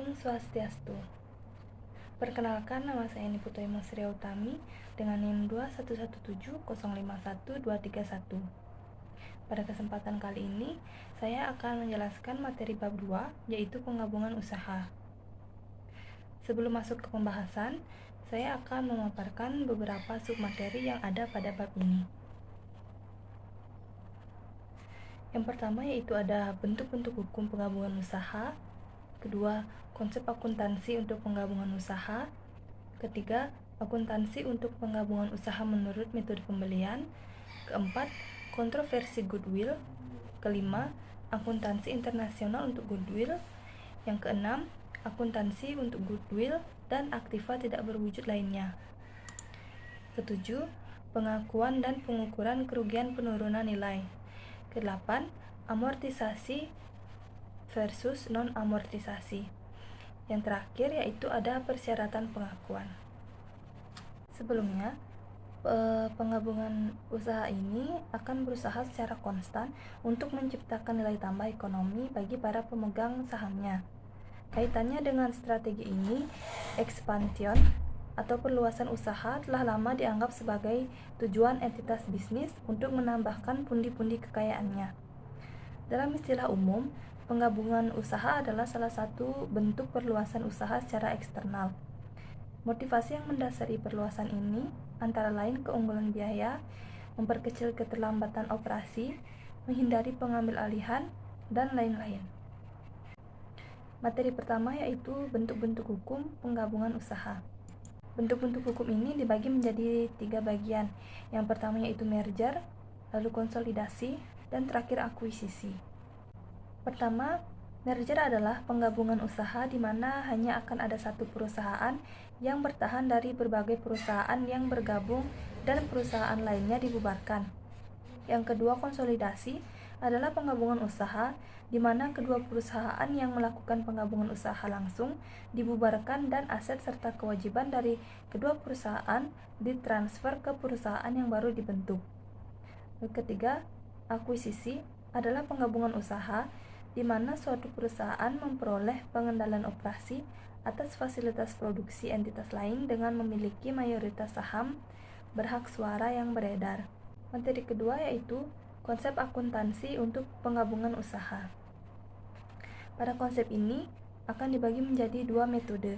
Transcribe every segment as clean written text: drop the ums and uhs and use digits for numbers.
Om Swastiastu. Perkenalkan, nama saya Niputo Masria Utami dengan NIM 21170512231. Pada kesempatan kali ini, saya akan menjelaskan materi bab 2, yaitu penggabungan usaha. Sebelum masuk ke pembahasan, saya akan memaparkan beberapa submateri yang ada pada bab ini. Yang pertama yaitu ada bentuk-bentuk hukum penggabungan usaha. Kedua, konsep akuntansi untuk penggabungan usaha. Ketiga, akuntansi untuk penggabungan usaha menurut metode pembelian. Keempat, kontroversi goodwill. Kelima, akuntansi internasional untuk goodwill. Yang keenam, akuntansi untuk goodwill dan aktiva tidak berwujud lainnya. Ketujuh, pengakuan dan pengukuran kerugian penurunan nilai. Kedelapan, amortisasi versus non-amortisasi. Yang terakhir yaitu ada persyaratan pengakuan. Sebelumnya, penggabungan usaha ini akan berusaha secara konstan untuk menciptakan nilai tambah ekonomi bagi para pemegang sahamnya. Kaitannya dengan strategi ini, expansion atau perluasan usaha telah lama dianggap sebagai tujuan entitas bisnis untuk menambahkan pundi-pundi kekayaannya. Dalam istilah umum, penggabungan usaha adalah salah satu bentuk perluasan usaha secara eksternal. Motivasi yang mendasari perluasan ini antara lain keunggulan biaya, memperkecil keterlambatan operasi, menghindari pengambil alihan, dan lain-lain. Materi pertama yaitu bentuk-bentuk hukum penggabungan usaha. Bentuk-bentuk hukum ini dibagi menjadi 3 bagian. Yang pertama yaitu merger, lalu konsolidasi, dan terakhir akuisisi. Pertama, merger adalah penggabungan usaha di mana hanya akan ada satu perusahaan yang bertahan dari berbagai perusahaan yang bergabung dan perusahaan lainnya dibubarkan. Yang kedua, konsolidasi adalah penggabungan usaha di mana kedua perusahaan yang melakukan penggabungan usaha langsung dibubarkan dan aset serta kewajiban dari kedua perusahaan ditransfer ke perusahaan yang baru dibentuk. Ketiga, akuisisi adalah penggabungan usaha di mana suatu perusahaan memperoleh pengendalian operasi atas fasilitas produksi entitas lain dengan memiliki mayoritas saham berhak suara yang beredar. Materi kedua yaitu konsep akuntansi untuk penggabungan usaha. Pada konsep ini akan dibagi menjadi 2 metode.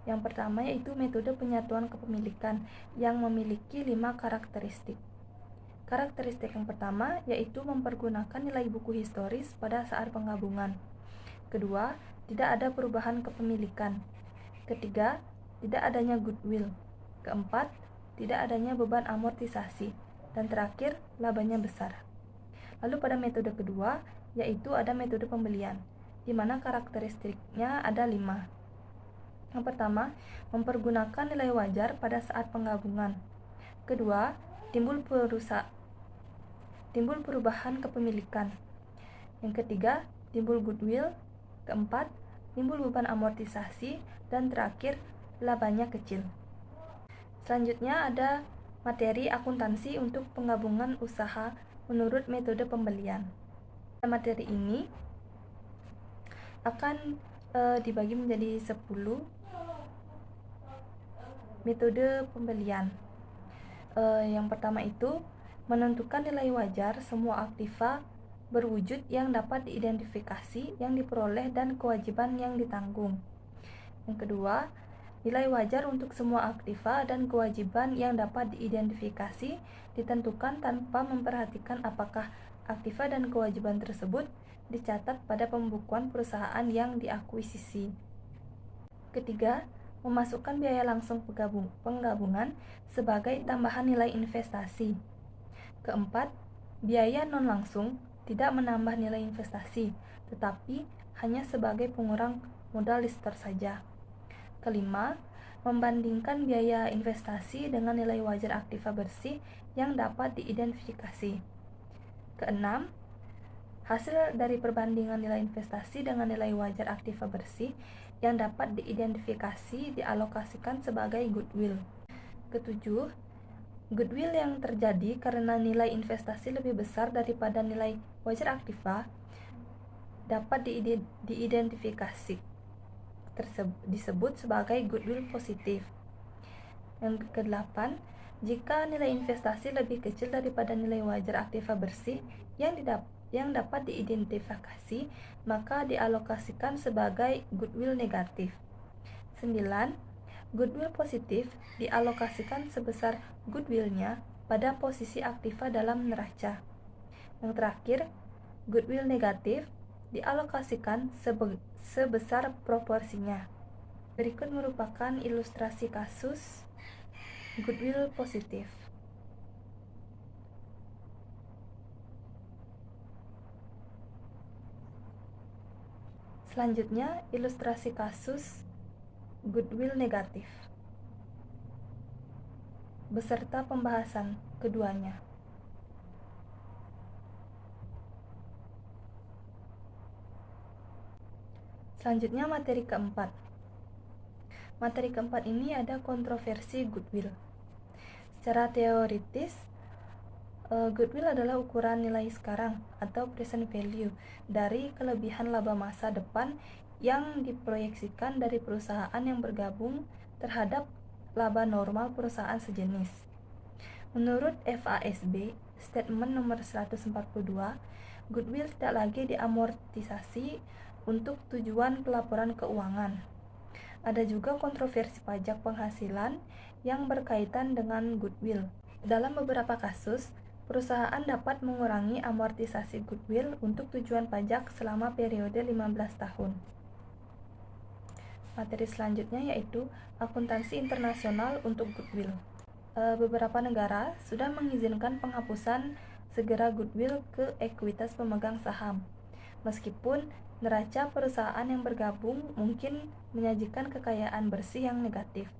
Yang pertama yaitu metode penyatuan kepemilikan yang memiliki 5 karakteristik. Karakteristik yang pertama yaitu mempergunakan nilai buku historis pada saat penggabungan. Kedua, tidak ada perubahan kepemilikan. Ketiga, tidak adanya goodwill. Keempat, tidak adanya beban amortisasi. Dan terakhir, labanya besar. Lalu pada metode kedua yaitu ada metode pembelian, di mana karakteristiknya ada 5. Yang pertama, mempergunakan nilai wajar pada saat penggabungan. Kedua, timbul perubahan kepemilikan. Yang ketiga, timbul goodwill. Keempat, timbul beban amortisasi. Dan terakhir, labanya kecil. Selanjutnya ada materi akuntansi untuk penggabungan usaha menurut metode pembelian. Materi ini akan dibagi menjadi 10 metode pembelian. Yang pertama itu menentukan nilai wajar semua aktiva berwujud yang dapat diidentifikasi yang diperoleh dan kewajiban yang ditanggung. Yang kedua, nilai wajar untuk semua aktiva dan kewajiban yang dapat diidentifikasi ditentukan tanpa memperhatikan apakah aktiva dan kewajiban tersebut dicatat pada pembukuan perusahaan yang diakuisisi. Ketiga, memasukkan biaya langsung penggabungan sebagai tambahan nilai investasi. Keempat, biaya non langsung tidak menambah nilai investasi, tetapi hanya sebagai pengurang modal di store saja. Kelima, membandingkan biaya investasi dengan nilai wajar aktiva bersih yang dapat diidentifikasi. Keenam, hasil dari perbandingan nilai investasi dengan nilai wajar aktiva bersih yang dapat diidentifikasi dialokasikan sebagai goodwill. Ketujuh, goodwill yang terjadi karena nilai investasi lebih besar daripada nilai wajar aktiva dapat diidentifikasi. disebut sebagai goodwill positif. Yang ke-8, jika nilai investasi lebih kecil daripada nilai wajar aktiva bersih yang dapat diidentifikasi, maka dialokasikan sebagai goodwill negatif. 9. Goodwill positif dialokasikan sebesar goodwillnya pada posisi aktiva dalam neraca. Yang terakhir, goodwill negatif dialokasikan sebesar proporsinya. Berikut merupakan ilustrasi kasus goodwill positif. Selanjutnya, ilustrasi kasus goodwill negatif beserta pembahasan keduanya. Selanjutnya, materi keempat. Materi keempat ini ada kontroversi goodwill. Secara teoritis, goodwill adalah ukuran nilai sekarang atau present value dari kelebihan laba masa depan yang diproyeksikan dari perusahaan yang bergabung terhadap laba normal perusahaan sejenis. Menurut FASB, statement nomor 142, goodwill tidak lagi diamortisasi untuk tujuan pelaporan keuangan. Ada juga kontroversi pajak penghasilan yang berkaitan dengan goodwill. Dalam beberapa kasus, perusahaan dapat mengurangi amortisasi goodwill untuk tujuan pajak selama periode 15 tahun. Materi selanjutnya yaitu akuntansi internasional untuk goodwill. Beberapa negara sudah mengizinkan penghapusan segera goodwill ke ekuitas pemegang saham. Meskipun neraca perusahaan yang bergabung mungkin menyajikan kekayaan bersih yang negatif.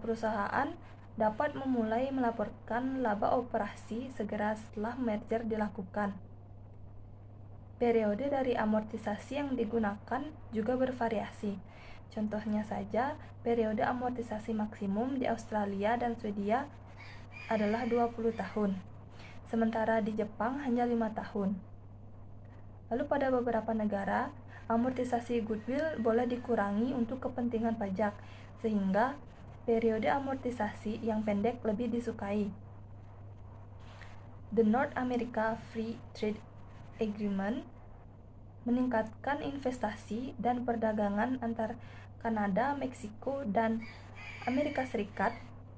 Perusahaan dapat memulai melaporkan laba operasi segera setelah merger dilakukan. Periode dari amortisasi yang digunakan juga bervariasi. Contohnya saja, periode amortisasi maksimum di Australia dan Swedia adalah 20 tahun, sementara di Jepang hanya 5 tahun. Lalu pada beberapa negara, amortisasi goodwill boleh dikurangi untuk kepentingan pajak, sehingga periode amortisasi yang pendek lebih disukai. The North America Free Trade Agreement meningkatkan investasi dan perdagangan antar Kanada, Meksiko, dan Amerika Serikat,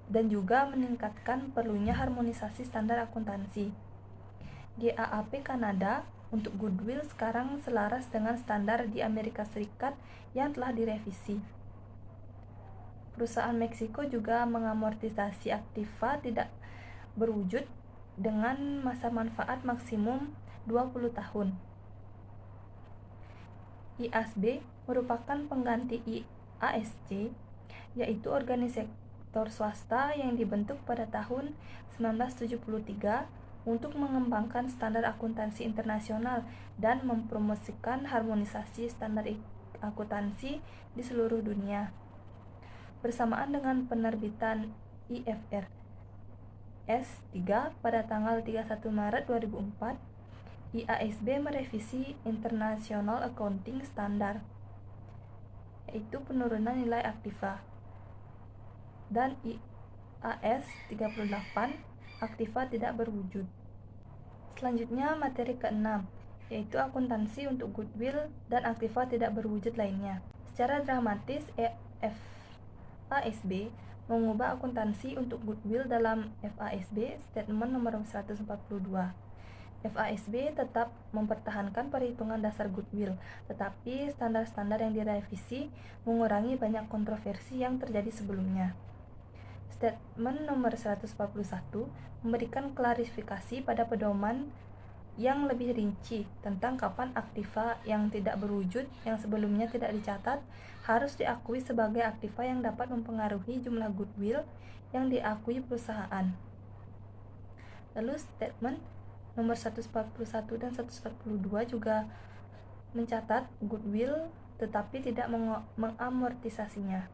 dan juga meningkatkan perlunya harmonisasi standar akuntansi. GAAP Kanada untuk goodwill sekarang selaras dengan standar di Amerika Serikat yang telah direvisi. Perusahaan Meksiko juga mengamortisasi aktiva tidak berwujud dengan masa manfaat maksimum 20 tahun. IASB merupakan pengganti IASC, yaitu organisator swasta yang dibentuk pada tahun 1973 untuk mengembangkan standar akuntansi internasional dan mempromosikan harmonisasi standar akuntansi di seluruh dunia. Bersamaan dengan penerbitan IFRS 3 pada tanggal 31 Maret 2004, IASB merevisi International Accounting Standard, yaitu penurunan nilai aktiva, dan IAS 38, aktiva tidak berwujud. Selanjutnya materi ke-6, yaitu akuntansi untuk goodwill dan aktiva tidak berwujud lainnya. Secara dramatis, FASB mengubah akuntansi untuk goodwill dalam FASB Statement nomor 142. FASB tetap mempertahankan perhitungan dasar goodwill, tetapi standar-standar yang direvisi mengurangi banyak kontroversi yang terjadi sebelumnya. Statement nomor 141 memberikan klarifikasi pada pedoman yang lebih rinci tentang kapan aktiva yang tidak berwujud yang sebelumnya tidak dicatat harus diakui sebagai aktiva yang dapat mempengaruhi jumlah goodwill yang diakui perusahaan. Lalu statement nomor 141 dan 142 juga mencatat goodwill tetapi tidak mengamortisasinya.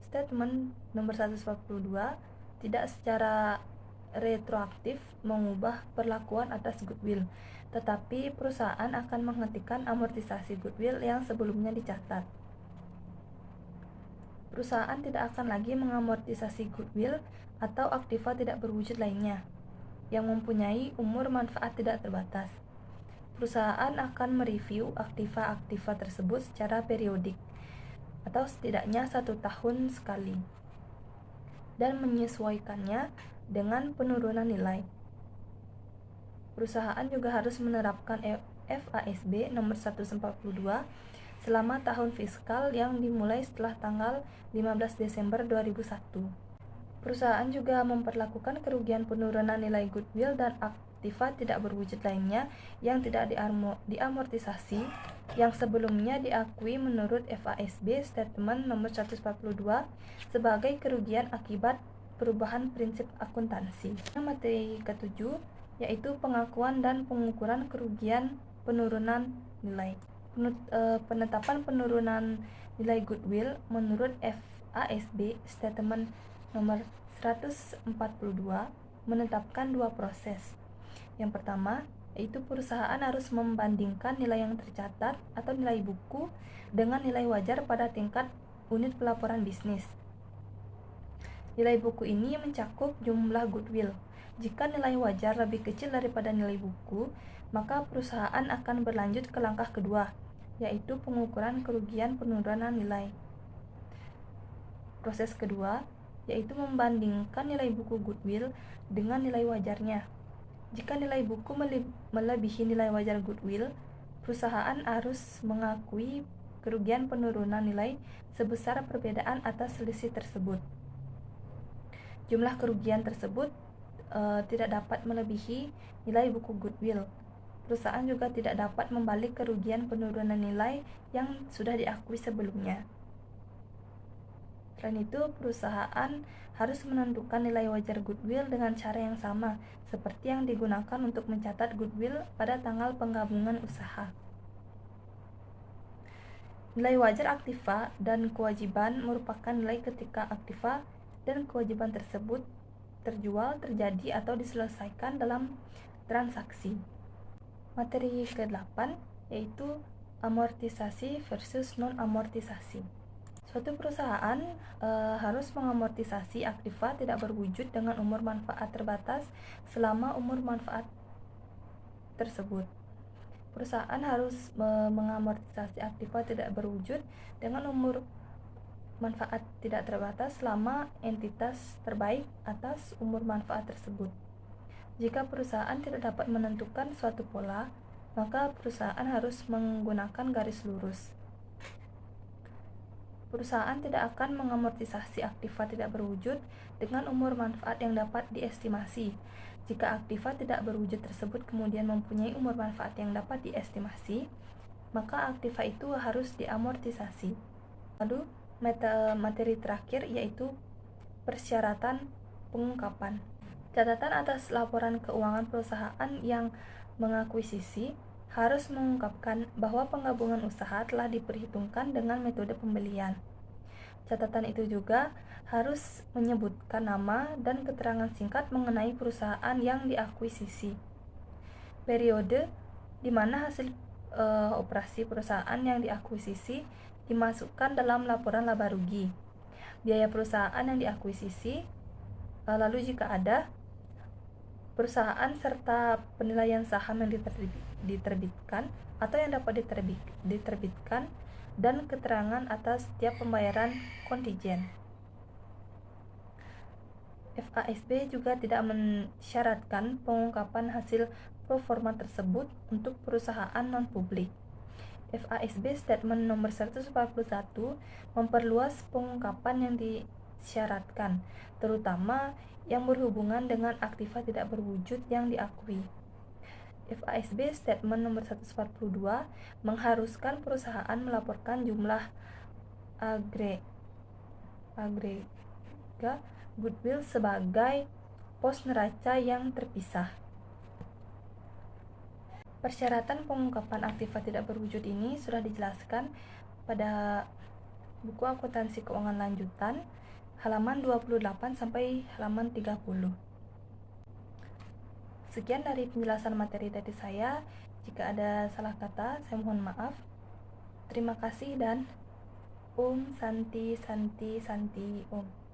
Statement nomor 142 tidak secara retroaktif mengubah perlakuan atas goodwill, tetapi perusahaan akan menghentikan amortisasi goodwill yang sebelumnya dicatat. Perusahaan tidak akan lagi mengamortisasi goodwill atau aktiva tidak berwujud lainnya yang mempunyai umur manfaat tidak terbatas. Perusahaan akan mereview aktiva-aktiva tersebut secara periodik atau setidaknya 1 tahun sekali dan menyesuaikannya dengan penurunan nilai. Perusahaan juga harus menerapkan FASB nomor 142 selama tahun fiskal yang dimulai setelah tanggal 15 Desember 2001. Perusahaan juga memperlakukan kerugian penurunan nilai goodwill dan aktiva tidak berwujud lainnya yang tidak diamortisasi yang sebelumnya diakui menurut FASB Statement nomor 142 sebagai kerugian akibat perubahan prinsip akuntansi. Materi ketujuh yaitu pengakuan dan pengukuran kerugian penurunan nilai. Penetapan penurunan nilai goodwill menurut FASB Statement nomor 142 menetapkan 2 proses. Yang pertama, yaitu perusahaan harus membandingkan nilai yang tercatat atau nilai buku dengan nilai wajar pada tingkat unit pelaporan bisnis. Nilai buku ini mencakup jumlah goodwill. Jika nilai wajar lebih kecil daripada nilai buku, maka perusahaan akan berlanjut ke langkah kedua, yaitu pengukuran kerugian penurunan nilai. Proses kedua yaitu membandingkan nilai buku goodwill dengan nilai wajarnya. Jika nilai buku melebihi nilai wajar goodwill, perusahaan harus mengakui kerugian penurunan nilai sebesar perbedaan atas selisih tersebut. Jumlah kerugian tersebut tidak dapat melebihi nilai buku goodwill. Perusahaan juga tidak dapat membalik kerugian penurunan nilai yang sudah diakui sebelumnya. Selain itu, perusahaan harus menentukan nilai wajar goodwill dengan cara yang sama, seperti yang digunakan untuk mencatat goodwill pada tanggal penggabungan usaha. Nilai wajar aktiva dan kewajiban merupakan nilai ketika aktiva dan kewajiban tersebut terjual, terjadi, atau diselesaikan dalam transaksi. Materi ke-8 yaitu amortisasi versus non-amortisasi. Suatu perusahaan harus mengamortisasi aktiva tidak berwujud dengan umur manfaat terbatas selama umur manfaat tersebut. Perusahaan harus mengamortisasi aktiva tidak berwujud dengan umur manfaat tidak terbatas selama entitas terbaik atas umur manfaat tersebut. Jika perusahaan tidak dapat menentukan suatu pola, maka perusahaan harus menggunakan garis lurus. Perusahaan tidak akan mengamortisasi aktiva tidak berwujud dengan umur manfaat yang dapat diestimasi. Jika aktiva tidak berwujud tersebut kemudian mempunyai umur manfaat yang dapat diestimasi, maka aktiva itu harus diamortisasi. Lalu, materi terakhir yaitu persyaratan pengungkapan. Catatan atas laporan keuangan perusahaan yang mengakuisisi harus mengungkapkan bahwa penggabungan usaha telah diperhitungkan dengan metode pembelian. Catatan itu juga harus menyebutkan nama dan keterangan singkat mengenai perusahaan yang diakuisisi, periode di mana hasil operasi perusahaan yang diakuisisi dimasukkan dalam laporan laba rugi, biaya perusahaan yang diakuisisi, lalu jika ada perusahaan serta penilaian saham yang diterbitkan atau yang dapat diterbitkan dan keterangan atas setiap pembayaran kontingen. FASB juga tidak mensyaratkan pengungkapan hasil pro forma tersebut untuk perusahaan non-publik. FASB Statement nomor 141 memperluas pengungkapan yang disyaratkan, terutama yang berhubungan dengan aktiva tidak berwujud yang diakui. FASB Statement nomor 142 mengharuskan perusahaan melaporkan jumlah agrega goodwill sebagai pos neraca yang terpisah. Persyaratan pengungkapan aktiva tidak berwujud ini sudah dijelaskan pada buku akuntansi keuangan lanjutan halaman 28 sampai halaman 30. Sekian dari penjelasan materi tadi saya. Jika ada salah kata, saya mohon maaf. Terima kasih dan Om Santi Santi Santi Om.